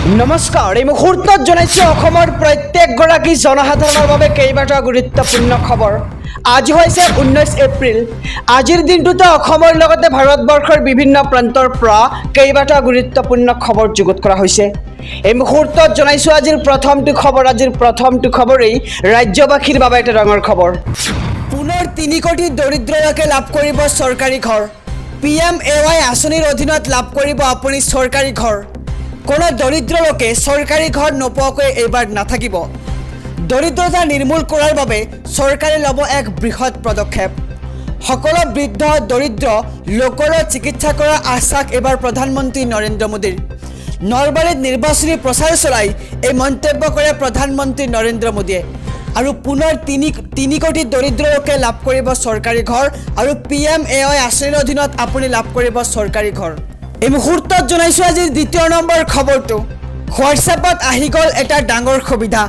নমস্কাৰ এই মুহূৰ্তত জনাইছো অসমৰ প্ৰত্যেকগৰাকী জনসাধাৰণৰ বাবে কেইবাটাও গুৰুত্বপূৰ্ণ খবৰ। আজি হৈছে 19 এপ্ৰিল। আজিৰ দিনটোতে অসমৰ লগতে ভাৰতবৰ্ষৰ বিভিন্ন প্ৰান্তৰ পৰা কেইবাটাও গুৰুত্বপূৰ্ণ খবৰ যুগুত কৰা হৈছে। এই মুহূৰ্তত জনাইছো আজিৰ প্ৰথমটো খবৰেই ৰাজ্যবাসীৰ বাবে এটা ডাঙৰ খবৰ। পুনৰ 3 কোটি দৰিদ্ৰ লোকে লাভ কৰিব চৰকাৰী ঘৰ। PMAY আঁচনিৰ অধীনত লাভ কৰিব আপুনি চৰকাৰী ঘৰ। কোনো দৰিদ্ৰ লোকে চৰকাৰী ঘৰ নোপোৱাকৈ এইবাৰ নাথাকিব। দৰিদ্ৰতা নিৰ্মূল কৰাৰ বাবে চৰকাৰে ল'ব এক বৃহৎ পদক্ষেপ। সকলো বৃদ্ধ দৰিদ্ৰ লোকৰো চিকিৎসা কৰাৰ আশ্বাস এইবাৰ প্ৰধানমন্ত্ৰী নৰেন্দ্ৰ মোদীৰ। নলবাৰীত নিৰ্বাচনী প্ৰচাৰ চলাই এই মন্তব্য কৰে প্ৰধানমন্ত্ৰী নৰেন্দ্ৰ মোদীয়ে। আৰু পুনৰ 3 কোটি দৰিদ্ৰ লোকে লাভ কৰিব চৰকাৰী ঘৰ আৰু PMAY আঁচনিৰ অধীনত আপুনি লাভ কৰিব চৰকাৰী ঘৰ। এই মুহূৰ্তত জনাইছো আজিৰ 2 নম্বৰ খবৰটো। হোৱাটছএপত আহি গ'ল এটা ডাঙৰ সুবিধা।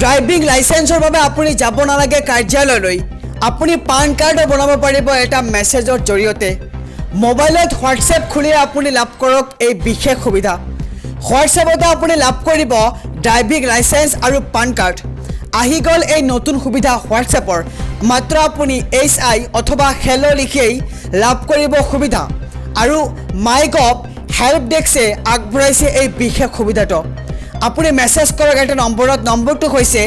ড্ৰাইভিং লাইচেন্সৰ বাবে আপুনি যাব নালাগে কাৰ্যালয়লৈ। আপুনি পান কাৰ্ডো বনাব পাৰিব এটা মেছেজৰ জৰিয়তে। মোবাইলত হোৱাটছএপ খুলি আপুনি লাভ কৰক এই বিশেষ সুবিধা। হোৱাটছএপতে আপুনি লাভ কৰিব ড্ৰাইভিং লাইচেন্স আৰু পান কাৰ্ড। আহি গ'ল এই নতুন সুবিধা হোৱাটছএপৰ। মাত্ৰ আপুনি HI অথবা হেল্ল' লিখিয়েই লাভ কৰিব সুবিধা। আৰু মাইগভ হেল্প ডেস্কে আগবঢ়াইছে এই বিশেষ সুবিধাটো। আপুনি মেছেজ কৰক এটা নম্বৰত। নম্বৰটো হৈছে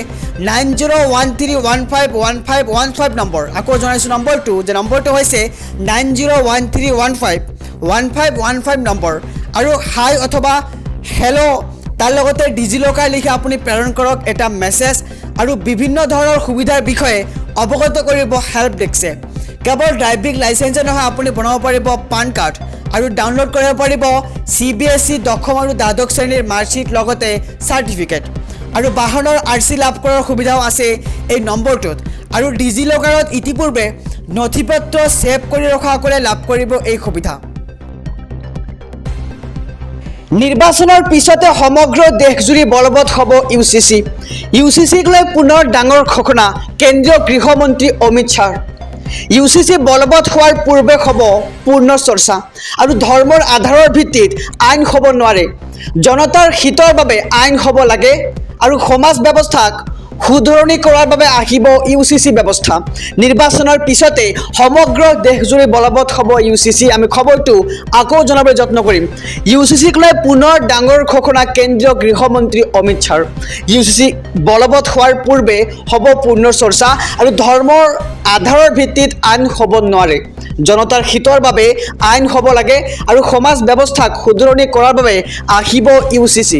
9013151515 নম্বৰ। আকৌ জনাইছোঁ নম্বৰটো যে নম্বৰটো হৈছে 9013151515 নম্বৰ। আৰু হাই অথবা হেল্ল' তাৰ লগতে ডিজিলকাৰ লিখি আপুনি প্ৰেৰণ কৰক এটা মেছেজ। আৰু বিভিন্ন ধৰণৰ সুবিধাৰ বিষয়ে অৱগত কৰিব হেল্প ডেস্কে। কেৱল ড্ৰাইভিং লাইচেন্সে নহয়, আপুনি বনাব পাৰিব পান কাৰ্ড আৰু ডাউনলোড কৰিব পাৰিব CBSE দশম আৰু দ্বাদশ শ্ৰেণীৰ মাৰ্কশ্বিট লগতে চাৰ্টিফিকেট। আৰু বাহনৰ RC লাভ কৰাৰ সুবিধাও আছে এই নম্বৰটোত। আৰু ডিজিলকাৰত ইতিপূৰ্বে নথিপত্ৰ ছেভ কৰি ৰখাসকলে লাভ কৰিব এই সুবিধা। নিৰ্বাচনৰ পিছতে সমগ্ৰ দেশজুৰি বলবৎ হ'ব UCC-ক লৈ পুনৰ ডাঙৰ ঘোষণা কেন্দ্ৰীয় গৃহমন্ত্ৰী অমিত শ্বাহ। UCC বলবৎ হোৱাৰ পূৰ্বে হ'ব পূৰ্ণ চৰ্চা আৰু ধৰ্মৰ আধাৰৰ ভিত্তিত আইন হ'ব নোৱাৰে। জনতাৰ হিতৰ বাবে আইন হ'ব লাগে আৰু সমাজ ব্যৱস্থাক শুধৰণি কৰাৰ বাবে আহিব UCC ব্যৱস্থা। নিৰ্বাচনৰ পিছতে সমগ্ৰ দেশজুৰি বলবৎ হ'ব UCC। আমি খবৰটো আকৌ জনাবলৈ যত্ন কৰিম। UCC-ক লৈ পুনৰ ডাঙৰ ঘোষণা কেন্দ্ৰীয় গৃহমন্ত্ৰী অমিত শ্বাহৰ। UCC বলবৎ হোৱাৰ পূৰ্বে হ'ব পূৰ্ণ চৰ্চা আৰু ধৰ্মৰ আধাৰৰ ভিত্তিত আইন হ'ব নোৱাৰে। জনতাৰ হিতৰ বাবে আইন হ'ব লাগে আৰু সমাজ ব্যৱস্থাক শুধৰণি কৰাৰ বাবে আহিব UCC।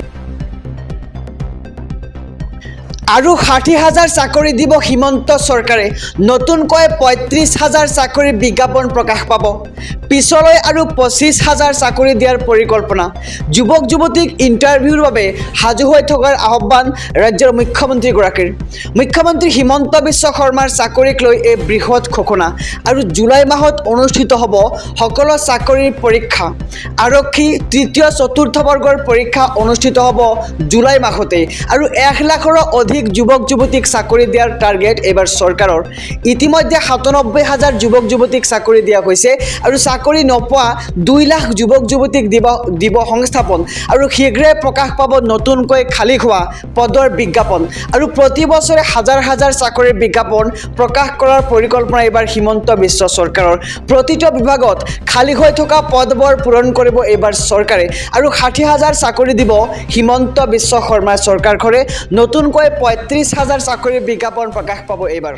আৰু 60,000 চাকৰি দিব হিমন্ত চৰকাৰে। নতুনকৈ 35,000 চাকৰিৰ বিজ্ঞাপন প্ৰকাশ পাব। পিছলৈ আৰু 25,000 চাকৰি দিয়াৰ পৰিকল্পনা। যুৱক যুৱতীক ইণ্টাৰভিউৰ বাবে সাজু হৈ থকাৰ আহ্বান ৰাজ্যৰ মুখ্যমন্ত্ৰীগৰাকীৰ। মুখ্যমন্ত্ৰী হিমন্ত বিশ্ব শৰ্মাৰ চাকৰিক লৈ এই বৃহৎ ঘোষণা। আৰু জুলাই মাহত অনুষ্ঠিত হ'ব সকলো চাকৰিৰ পৰীক্ষা। আৰক্ষী 3য় 4ৰ্থ বৰ্গৰ পৰীক্ষা অনুষ্ঠিত হ'ব জুলাই মাহতে। আৰু 1 লাখৰো অধিক যুৱক যুৱতীক চাকৰি দিয়াৰ টাৰ্গেট এইবাৰ চৰকাৰৰ। ইতিমধ্যে 97,000 যুৱক যুৱতীক চাকৰি দিয়া হৈছে আৰু চাকৰি নোপোৱা 2 লাখ যুৱক যুৱতীক দিব সংস্থাপন। আৰু শীঘ্ৰে প্ৰকাশ পাব নতুনকৈ খালী হোৱা পদৰ বিজ্ঞাপন। আৰু প্ৰতি বছৰে হাজাৰ হাজাৰ চাকৰিৰ বিজ্ঞাপন প্ৰকাশ কৰাৰ পৰিকল্পনা এইবাৰ হিমন্ত বিশ্ব চৰকাৰৰ। প্ৰতিটো বিভাগত খালী হৈ থকা পদবোৰ পূৰণ কৰিব এইবাৰ চৰকাৰে। আৰু 60,000 চাকৰি দিব হিমন্ত বিশ্ব শৰ্মাৰ চৰকাৰখনে। নতুনকৈ 35,000 চাকৰিৰ বিজ্ঞাপন প্ৰকাশ পাব এইবাৰ।